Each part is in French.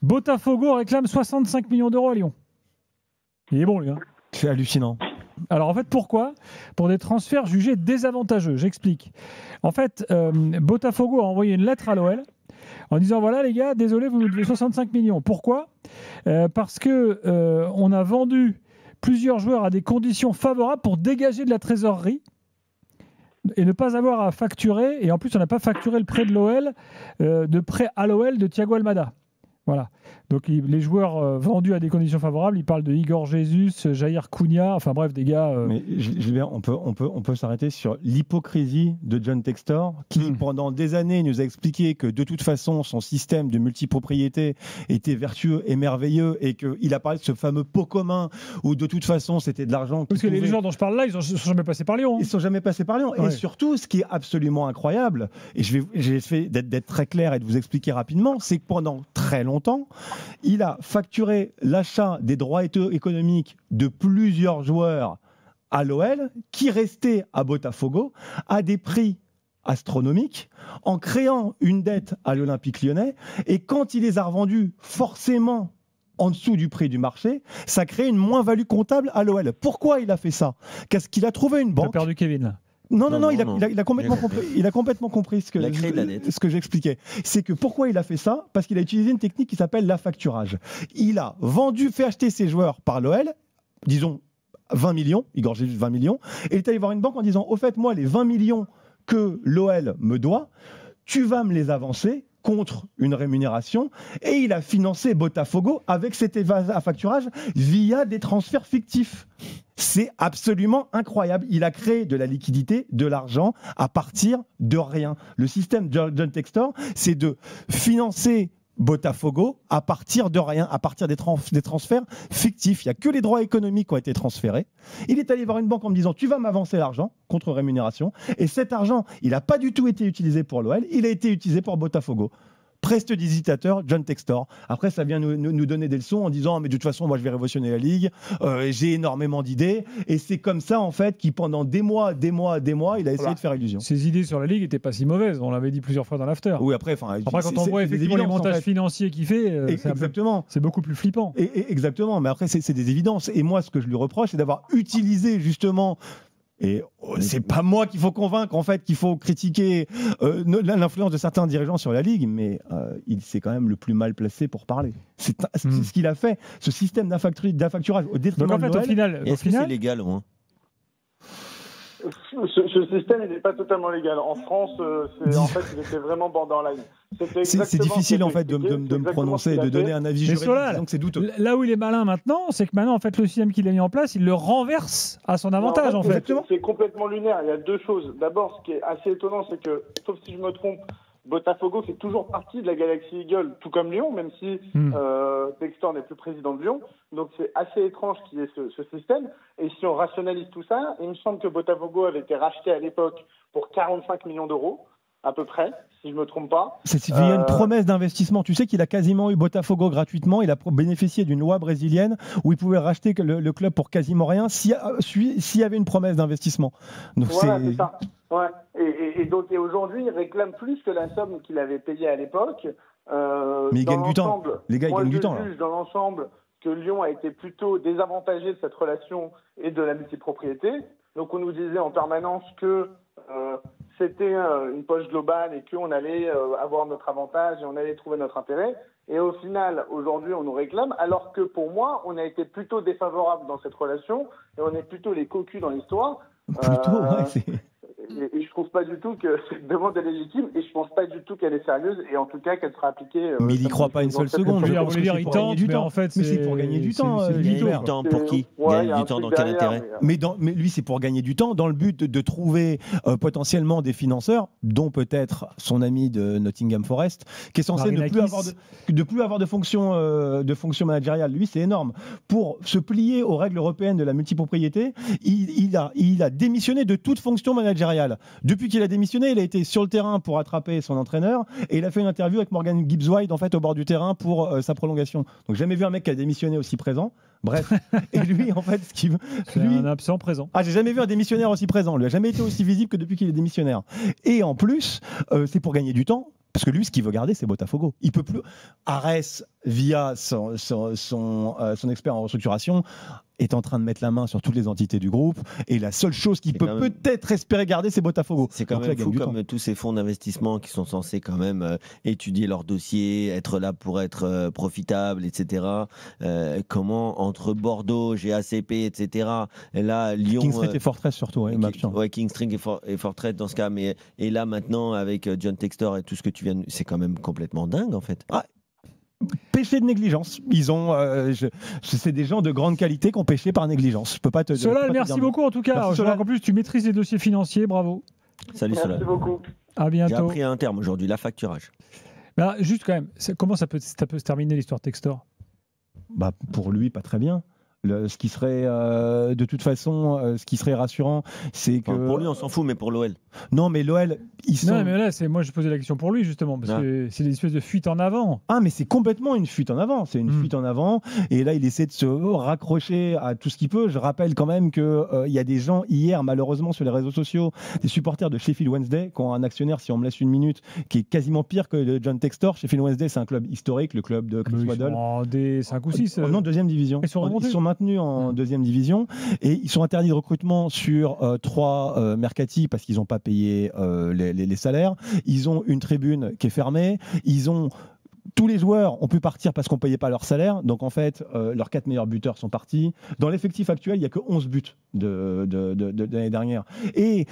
Botafogo réclame 65 millions d'euros à Lyon. Il est bon, lui. Hein. C'est hallucinant. Alors en fait, pourquoi ? Pour des transferts jugés désavantageux. J'explique. En fait, Botafogo a envoyé une lettre à l'OL en disant voilà les gars, désolé, vous nous devez 65 millions. Pourquoi ? Parce que on a vendu plusieurs joueurs à des conditions favorables pour dégager de la trésorerie et ne pas avoir à facturer. Et en plus, on n'a pas facturé le prêt de l'OL, de prêt à l'OL de Thiago Almada. Voilà. Donc les joueurs vendus à des conditions favorables, ils parlent de Igor Jesus, Jair Cunha, enfin bref, des gars... Mais Gilbert, on peut s'arrêter sur l'hypocrisie de John Textor, qui pendant des années nous a expliqué que de toute façon, son système de multipropriété était vertueux et merveilleux, et qu'il a parlé de ce fameux pot commun, où de toute façon, c'était de l'argent... Parce que les joueurs dont je parle là, ils ne sont jamais passés par Lyon. Hein. Ils ne sont jamais passés par Lyon. Ouais. Et surtout, ce qui est absolument incroyable, et j'ai essayé d'être très clair et de vous expliquer rapidement, c'est que pendant très longtemps, il a facturé l'achat des droits économiques de plusieurs joueurs à l'OL qui restaient à Botafogo à des prix astronomiques en créant une dette à l'Olympique Lyonnais. Et quand il les a revendus forcément en dessous du prix du marché, ça crée une moins-value comptable à l'OL. Pourquoi il a fait ça ? Parce qu'il a trouvé une banque... Il a perdu Kevin là. Non, il a complètement compris. Il a complètement compris ce que j'expliquais. C'est que pourquoi il a fait ça ? Parce qu'il a utilisé une technique qui s'appelle l'affacturage. Il a fait acheter ses joueurs par l'OL, disons 20 millions, Igor Jesus 20 millions, et il est allé voir une banque en disant, au fait, moi, les 20 millions que l'OL me doit, tu vas me les avancer contre une rémunération, et il a financé Botafogo avec cet affacturage via des transferts fictifs. C'est absolument incroyable. Il a créé de la liquidité, de l'argent à partir de rien. Le système de John Textor, c'est de financer Botafogo à partir de rien, à partir des transferts fictifs. Il n'y a que les droits économiques qui ont été transférés. Il est allé voir une banque en me disant « tu vas m'avancer l'argent contre rémunération ». Et cet argent, il n'a pas du tout été utilisé pour l'OL, il a été utilisé pour Botafogo. Prestidigitateur John Textor. Après, ça vient nous donner des leçons en disant mais de toute façon, moi, je vais révolutionner la Ligue. J'ai énormément d'idées. Et c'est comme ça, en fait, qu'il pendant des mois, il a essayé de faire illusion. Ses idées sur la Ligue n'étaient pas si mauvaises. On l'avait dit plusieurs fois dans l'after. Oui, après quand on voit effectivement les montages financiers qu'il fait, c'est beaucoup plus flippant. Exactement. Mais après, c'est des évidences. Et moi, ce que je lui reproche, c'est d'avoir utilisé justement... Et c'est pas moi qu'il faut convaincre, en fait, qu'il faut critiquer l'influence de certains dirigeants sur la Ligue, mais il s'est quand même le plus mal placé pour parler. C'est ce qu'il a fait, ce système d'affacturage au détriment de l'OL. Au final, c'est légal au moins ? Ce système, il n'est pas totalement légal. En France, en fait, il était vraiment borderline. C'est difficile en fait de me prononcer, de donner un avis juridique, donc c'est douteux. Là où il est malin maintenant, c'est que maintenant, en fait, le système qu'il a mis en place, il le renverse à son avantage, en fait. C'est complètement lunaire. Il y a deux choses. D'abord, ce qui est assez étonnant, c'est que, sauf si je me trompe, Botafogo fait toujours partie de la Galaxy Eagle, tout comme Lyon, même si Textor n'est plus président de Lyon. Donc c'est assez étrange qu'il y ait ce système. Et si on rationalise tout ça, il me semble que Botafogo avait été racheté à l'époque pour 45 millions d'euros, à peu près, si je ne me trompe pas. Il y a une promesse d'investissement. Tu sais qu'il a quasiment eu Botafogo gratuitement. Il a bénéficié d'une loi brésilienne où il pouvait racheter le club pour quasiment rien s'il y avait une promesse d'investissement. Donc voilà, c'est ça. Ouais. Et aujourd'hui, il réclame plus que la somme qu'il avait payée à l'époque. Mais il gagne du temps. Les gars, ils gagnent du temps. Je juge dans l'ensemble que Lyon a été plutôt désavantagé de cette relation et de la multipropriété. Donc on nous disait en permanence que c'était une poche globale et qu'on allait avoir notre avantage et on allait trouver notre intérêt. Et au final, aujourd'hui, on nous réclame, alors que pour moi, on a été plutôt défavorable dans cette relation et on est plutôt les cocus dans l'histoire. Et je trouve pas du tout que cette demande est légitime et je pense pas du tout qu'elle est sérieuse et en tout cas qu'elle sera appliquée. Mais il n'y croit pas une seule seconde. Il tente du temps. Mais c'est pour gagner du temps. Du temps pour qui ? Gagner du temps dans quel intérêt ? Mais lui, c'est pour gagner du temps dans le but de trouver potentiellement des financeurs, dont peut-être son ami de Nottingham Forest, qui est censé ne plus avoir de fonction managériale. Lui, c'est énorme. Pour se plier aux règles européennes de la multipropriété, il a démissionné de toute fonction managériale. Depuis qu'il a démissionné, il a été sur le terrain pour attraper son entraîneur et il a fait une interview avec Morgan Gibbs-White en fait au bord du terrain pour sa prolongation. Donc jamais vu un mec qui a démissionné aussi présent. Bref, et lui en fait, c'est un absent présent. J'ai jamais vu un démissionnaire aussi présent. Lui a jamais été aussi visible que depuis qu'il est démissionnaire. Et en plus, c'est pour gagner du temps. Parce que lui, ce qu'il veut garder, c'est Botafogo. Il peut plus. Ares, via son expert en restructuration, est en train de mettre la main sur toutes les entités du groupe. Et la seule chose qu'il peut peut-être espérer garder, c'est Botafogo. C'est quand même fou comme tous ces fonds d'investissement qui sont censés quand même étudier leurs dossiers, être là pour être profitables, etc. Comment, entre Bordeaux, GACP, etc. Et là, Lyon... King Street et Fortress surtout. King Street et Fortress dans ce cas. Et là, maintenant, avec John Textor et tout ce que tu viens de... C'est quand même complètement dingue, en fait. Péché de négligence. Ils ont, c'est des gens de grande qualité qui ont péché par négligence. Je peux pas te. Solal, merci beaucoup en tout cas. En plus, tu maîtrises les dossiers financiers, bravo. Salut Solal. Merci beaucoup. À bientôt. J'ai appris un terme aujourd'hui, la facturage. Juste quand même, comment ça peut se terminer l'histoire Textor? Pour lui, pas très bien. Ce qui serait de toute façon, ce qui serait rassurant, c'est que pour lui on s'en fout, mais pour l'OL. Non, mais l'OL, ils sont. Non, mais là, moi, je posais la question pour lui justement, parce que c'est une espèce de fuite en avant. Ah, mais c'est complètement une fuite en avant. C'est une fuite en avant, et là, il essaie de se raccrocher à tout ce qu'il peut. Je rappelle quand même que il y a des gens hier, malheureusement, sur les réseaux sociaux, des supporters de Sheffield Wednesday, qui ont un actionnaire, si on me laisse une minute, qui est quasiment pire que le John Textor. Sheffield Wednesday, c'est un club historique, le club de Chris Waddle. En des 5 ou 6. Non, deuxième division. Ils sont maintenus en deuxième division et ils sont interdits de recrutement sur 3 mercati parce qu'ils n'ont pas payé les salaires. Ils ont une tribune qui est fermée. Tous les joueurs ont pu partir parce qu'on ne payait pas leur salaire. Donc, en fait, leurs 4 meilleurs buteurs sont partis. Dans l'effectif actuel, il n'y a que 11 buts de l'année dernière. Et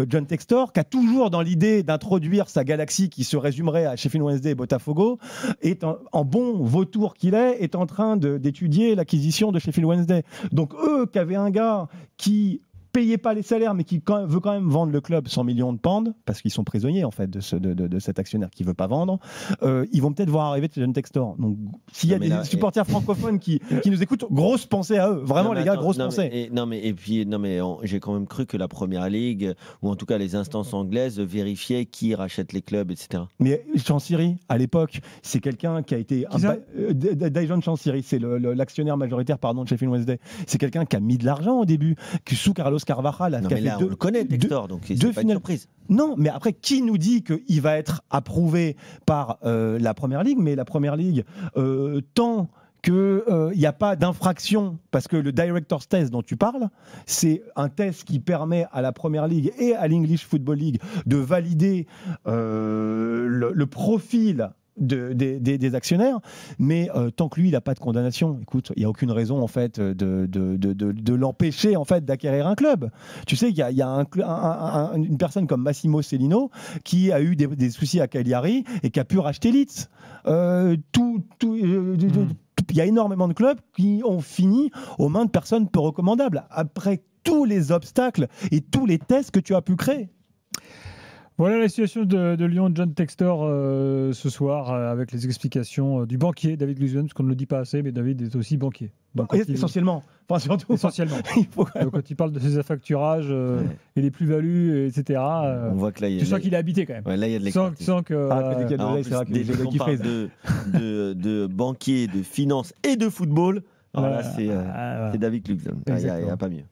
John Textor, qui a toujours dans l'idée d'introduire sa galaxie qui se résumerait à Sheffield Wednesday et Botafogo, est en bon vautour qu'il est en train d'étudier l'acquisition de Sheffield Wednesday. Donc, eux, qui avaient un gars qui payait pas les salaires, mais qui veut quand même vendre le club 100 millions de pounds, parce qu'ils sont prisonniers en fait de cet actionnaire qui veut pas vendre, ils vont peut-être voir arriver John Textor. Donc s'il y a des supporters francophones qui nous écoutent, grosse pensée à eux. Vraiment les gars, grosse pensée. J'ai quand même cru que la Première Ligue, ou en tout cas les instances anglaises, vérifiaient qui rachète les clubs, etc. Mais Chansiri, à l'époque, c'est quelqu'un qui a été... Dajon Chansiri, c'est l'actionnaire majoritaire de Sheffield Wednesday. C'est quelqu'un qui a mis de l'argent au début, qui sous Carlos Carvajal a fait on le connaît, Textor, donc c'est pas une surprise. Non, mais après, qui nous dit qu'il va être approuvé par la Première Ligue? Mais la Première Ligue, tant qu'il n'y a pas d'infraction, parce que le Director's Test dont tu parles, c'est un test qui permet à la Première Ligue et à l'English Football League de valider le profil des actionnaires, mais tant que lui il n'a pas de condamnation, écoute, il n'y a aucune raison en fait de l'empêcher en fait d'acquérir un club. Tu sais, il y a une personne comme Massimo Cellino qui a eu des soucis à Cagliari et qui a pu racheter Leeds. Il y a énormément de clubs qui ont fini aux mains de personnes peu recommandables après tous les obstacles et tous les tests que tu as pu créer. Voilà la situation de Lyon, John Textor ce soir, avec les explications du banquier David Glueson, parce qu'on ne le dit pas assez, mais David est aussi banquier. Donc, essentiellement. Enfin, surtout. Essentiellement. Donc, quand il parle de ses affacturages et des plus-values, etc., on voit que là, tu sens qu'il est habité quand même. Ouais, là, il y a de l'expertise. Tu sens que... Dès qu'on parle de banquier, de finance et de football, alors là, c'est David Glueson. Il n'y a pas mieux.